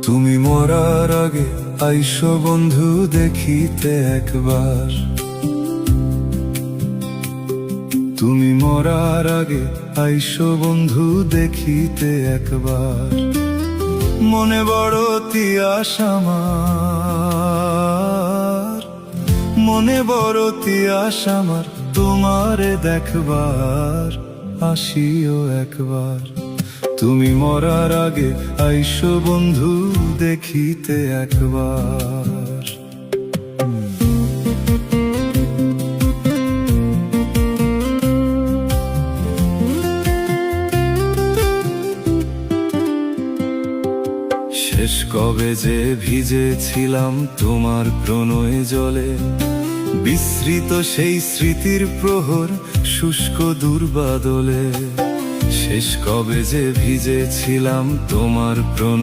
তুমি মরার আগে আইসো বন্ধু দেখিতে একবার, তুমি মরার আগে আইসো বন্ধু দেখিতে একবার। মনে বড় তিয়াস আমার, মনে বড় তিয়াস আমার, তোমারে দেখবার আসিও একবার। তুমি মরার আগে আইসো বন্ধু দেখিতে একবার। শেষ কবে যে ভিজেছিলাম তোমার প্রণয় জলে, বিস্মৃত সেই স্মৃতির প্রহর শুষ্ক দুর্বাদলে। শেষ কবে যে ভিজেছিলাম তোমার প্রণয়